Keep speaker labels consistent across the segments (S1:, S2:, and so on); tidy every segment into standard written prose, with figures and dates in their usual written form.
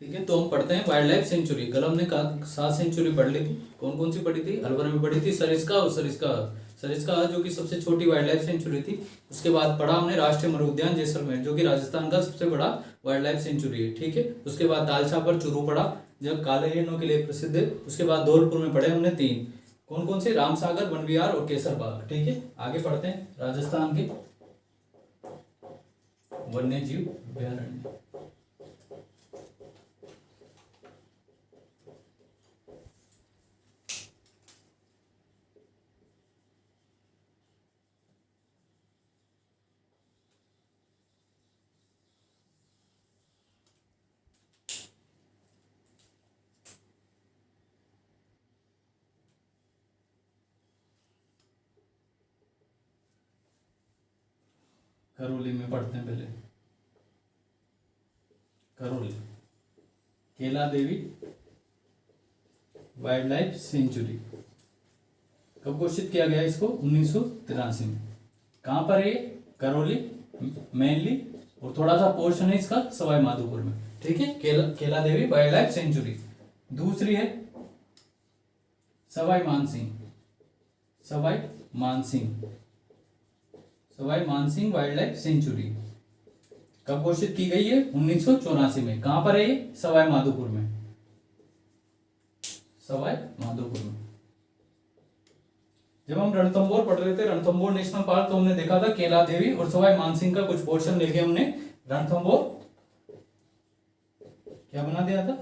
S1: ठीक है, तो हम पढ़ते हैं वाइल्ड लाइफ सेंचुरी। कल हमने 7 सेंचुरी पढ़ ली थी। कौन कौन सी पढ़ी थी? अलवर में पढ़ी थी सरिस्का और सरिस्का जो कि सबसे छोटी वाइल्ड लाइफ सेंचुरी थी। उसके बाद पढ़ा हमने राष्ट्रीय मृग उद्यान जैसलमेर, जो कि राजस्थान का सबसे बड़ा वाइल्ड लाइफ सेंचुरी है। ठीक है, उसके बाद दालछापर चूरू पढ़ा, जो काले हिरणों के लिए प्रसिद्ध है। उसके बाद धौलपुर में पढ़े हमने 3, कौन कौन से? रामसागर, वन विहार और केसरबाग। ठीक है, आगे पढ़ते हैं राजस्थान के वन्य जीव अभयारण्य। करौली में पढ़ते हैं पहले। करौली केला देवी वाइल्ड लाइफ सेंचुरी। कब घोषित किया गया इसको? 1983 में। कहां पर है? करौली मेनली, और थोड़ा सा पोर्शन है इसका सवाई माधोपुर में। ठीक है, केला देवी वाइल्ड लाइफ सेंचुरी। दूसरी है Sawai Mansingh wild life sanctuary. कब घोषित की गई है? 1984 में। कहां पर है ये? सवाई माधोपुर में। जब हम रणथंभौर पढ़ रहे थे, रणथंभौर नेशनल पार्क, तो हमने देखा था केला देवी और सवाई मानसिंह का कुछ पोर्शन लेके हमने रणथंभौर क्या बना दिया था?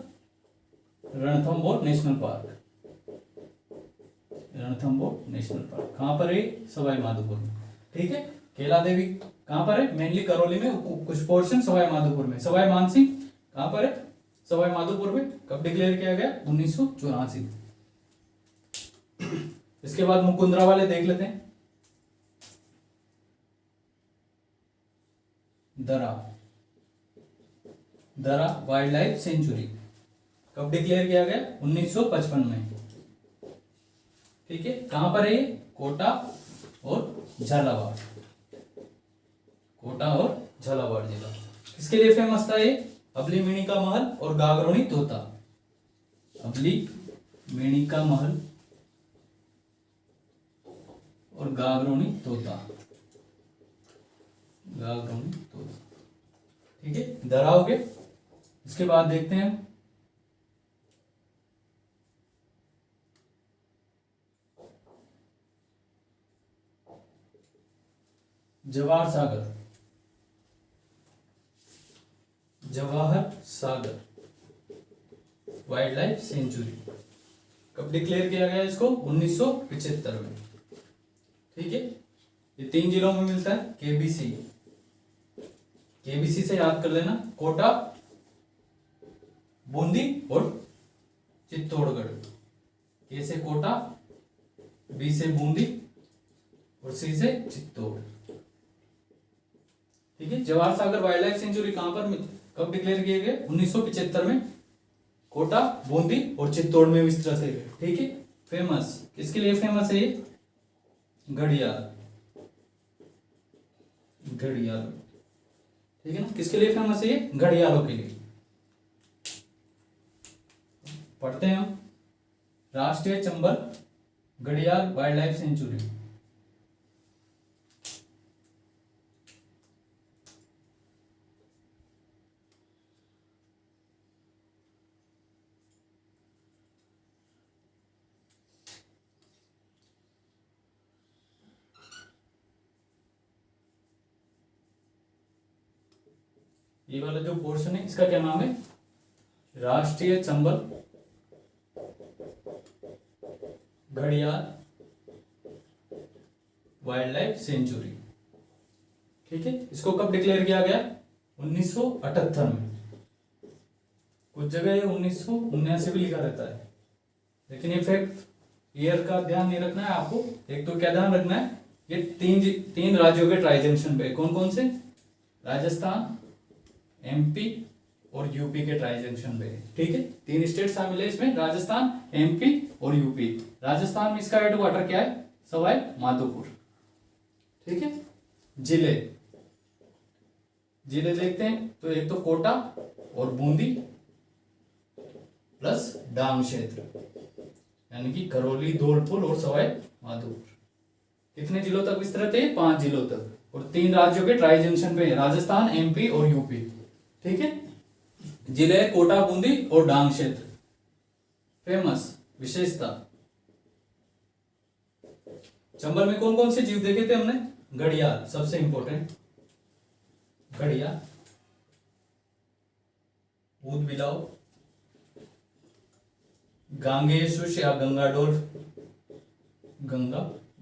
S1: Ranthambore national park. कहां पर है? सवाई माधोपुर में। ठीक है, केला देवी कहां पर है? मेनली करौली में, कुछ पोर्शन सवाई माधोपुर में। सवाई मानसिंह कहां पर है? सवाई माधोपुर में। कब डिक्लेयर किया गया? 1984 में। इसके बाद मुकुंदरा वाले देख लेते हैं। दरा वाइल्ड लाइफ सेंचुरी। कब डिक्लेयर किया गया? 1955 में। ठीक है, कहां पर है ये? कोटा और झालावाड़ जिला। किसके लिए फेमस था ये? अबली मेणी का महल और गागरोनी तोता। अबली मेणी का महल और गागरोनी तोता। ठीक है, दरा हो गए। इसके बाद देखते हैं Jawahar Sagar wild life sanctuary. कब डिक्लेयर किया गया इसको? 1975 में। ठीक है, ये 3 जिलों में मिलता है। केबीसी से याद कर लेना, कोटा, बूंदी और चित्तौड़गढ़। के से कोटा, बी से बूंदी और सी से चित्तौड़। ठीक है, Jawahar Sagar wild life sanctuary कहां पर, कब डिक्लेयर किए गए? 1975 में। कोटा, बूंदी और चित्तौड़ में विस्तृत है। ठीक है, फेमस किसके लिए फेमस है ये? घड़ियाल। ठीक है ना, किसके लिए फेमस है ये? घड़ियालों के लिए। पढ़ते हैं हम राष्ट्रीय चंबल घड़ियाल वाइल्ड लाइफ सेंचुरी। ये वाला जो पोर्शन है इसका क्या नाम है? राष्ट्रीय चंबल घड़ियाल वाइल्ड लाइफ सेंचुरी। ठीक है, इसको कब डिक्लेयर किया गया? 1978 में। कुछ जगह ये 1979 भी लिखा रहता है, लेकिन ये फैक्ट ईयर का ध्यान नहीं रखना है आपको। एक तो क्या ध्यान रखना है, ये तीन राज्यों के ट्राई जंक्शन पे। कौन कौन से? राजस्थान, एमपी और यूपी के ट्राई जंक्शन पे। ठीक है, 3 स्टेट शामिल है इसमें, राजस्थान, एमपी और यूपी। राजस्थान में इसका हेडक्वार्टर क्या है? सवाई माधोपुर। ठीक है, जिले जिले देखते हैं तो एक तो कोटा और बूंदी प्लस डांग क्षेत्र, यानी कि करौली, धौलपुर और सवाई माधोपुर। कितने जिलों तक विस्तृत है? 5 जिलों तक, और 3 राज्यों के ट्राई जंक्शन पे है, राजस्थान, एमपी और यूपी। ठीक है, जिले कोटा, बूंदी और डांग क्षेत्र। फेमस विशेषता, चंबल में कौन कौन से जीव देखे थे हमने? घड़ियाल सबसे इंपॉर्टेंट, घड़ियाल, ऊद बिलाव, गांगेय या गंगा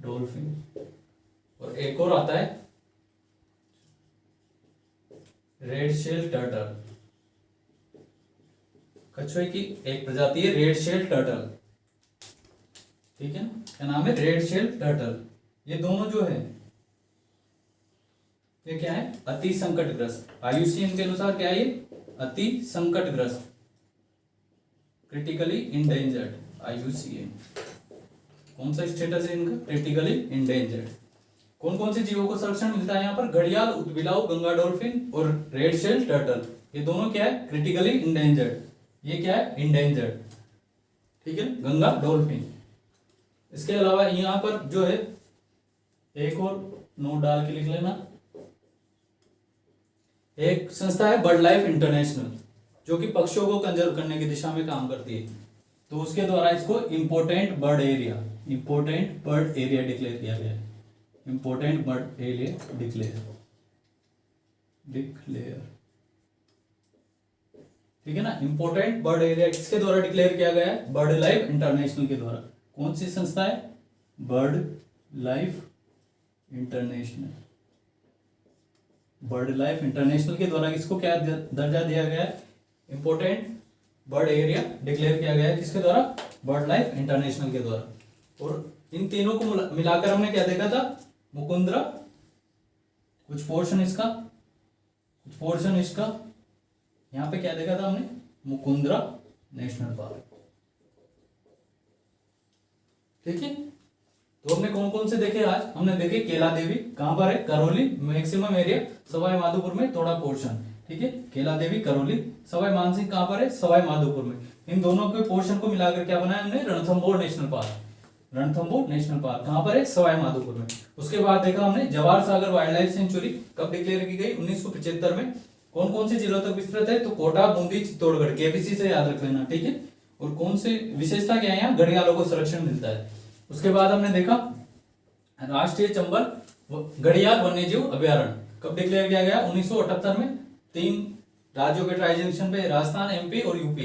S1: डॉल्फिन, और एक और आता है रेड शेल टर्टल। कछुए की एक प्रजाति है रेड शेल टर्टल, ठीक है ना, क्या नाम है? Red shell turtle. ये दोनों जो है ये क्या है? अति संकटग्रस्त, IUCN के अनुसार क्या है ये? अति संकटग्रस्त, क्रिटिकली इंडेंजर्ड। IUCN कौन सा स्टेटस है इनका? Critically endangered. कौन कौन से जीवों को संरक्षण मिलता है यहाँ पर? घड़ियाल, ऊदबिलाव, गंगा डॉल्फिन और रेड शेल टर्टल। ये दोनों क्या है? Critically endangered. ये क्या है? इंडेंजर्ड, ठीक है, गंगा डॉल्फिन। इसके अलावा यहाँ पर जो है एक और नोट डाल के लिख लेना, एक संस्था है बर्ड लाइफ इंटरनेशनल, जो कि पक्षियों को कंजर्व करने की दिशा में काम करती है। तो उसके द्वारा इसको इंपोर्टेंट बर्ड एरिया डिक्लेयर किया गया है। इंपोर्टेंट बर्ड एरिया डिक्लेयर, ठीक है ना। इंपोर्टेंट बर्ड एरिया किसके द्वारा डिक्लेयर किया गया है? बर्ड लाइफ इंटरनेशनल के द्वारा। कौन सी संस्था है? Bird life international. Bird life international के द्वारा इसको क्या दर्जा दिया गया है? इंपोर्टेंट बर्ड एरिया डिक्लेयर किया गया है। किसके द्वारा? बर्ड लाइफ इंटरनेशनल के द्वारा। और इन तीनों को मिलाकर हमने क्या देखा था? मुकुंदरा, कुछ पोर्शन इसका, कुछ पोर्शन इसका। यहां पे क्या देखा था हमने? मुकुंदरा नेशनल पार्क, ठीक है। तो हमने कौन कौन से देखे आज? हमने देखे केला देवी, कहां पर है? करौली, मैक्सिमम एरिया सवाई माधोपुर में, थोड़ा पोर्शन, ठीक है। केला देवी, करौली, सवाई मानसिंह कहां पर है? सवाई माधोपुर में। इन दोनों के पोर्शन को मिलाकर क्या बनाया हमने? Ranthambore national park. Ranthambore national park कहां पर है? सवाई माधोपुर में। उसके बाद देखा हमने Jawahar Sagar wild life sanctuary कब डिक्लेयर की गई? 1975 में। कौन कौन से जिलों तक विस्तृत है? तो कोटा, बूंदी, चित्तौड़गढ़, KBC से याद रख लेना, ठीक है। और कौन सी विशेषता क्या है? यहाँ घड़ियालों को संरक्षण मिलता है। उसके बाद हमने देखा राष्ट्रीय चंबल घड़ियाल वन्यजीव अभ्यारण्य कब डिक्लेयर किया गया? 1978 में। 3 राज्यों के ट्राई जंक्शन पे, राजस्थान, MP और UP।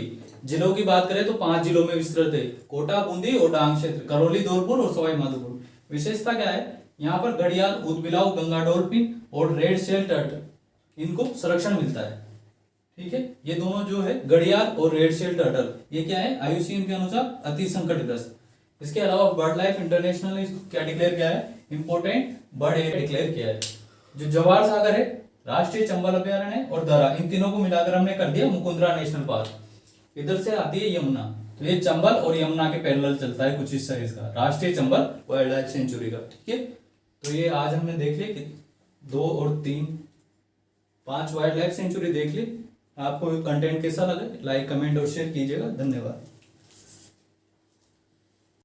S1: जिलों की बात करें तो 5 जिलों में विस्तृत है, कोटा, बूंदी और डांग क्षेत्र, करौली, धौलपुर और सवाई माधोपुर। विशेषता क्या है? यहाँ पर घड़ियाल, ऊदबिलाव, गंगा डॉल्फिन और रेड शेल टर्टल, इनको संरक्षण मिलता है, ठीक है। ये दोनों जो है घड़ियाल और रेड शेल टर्टल, ये क्या है? IUCN के अनुसार अति संकटग्रस्त। इसके अलावा बर्ड लाइफ इंटरनेशनल ने क्या डिक्लेयर किया है? इंपोर्टेंट बर्ड एरिया डिक्लेयर किया है। जो जवाहर सागर है, राष्ट्रीय चंबल अभ्यारण्य है, और दरा, इन तीनों को मिलाकर हमने कर दिया मुकुंदरा नेशनल पार्क। इधर से आती है यमुना, तो ये चंबल और यमुना के पैरेलल चलता है कुछ हिस्सा इसका, राष्ट्रीय चंबल वाइल्ड लाइफ सेंचुरी का, ठीक है। तो ये आज हमने देख लिया कि 2 और 3 5 वाइल्ड लाइफ सेंचुरी देख ली। आपको कंटेंट कैसा लगा? लाइक, कमेंट और शेयर कीजिएगा। धन्यवाद।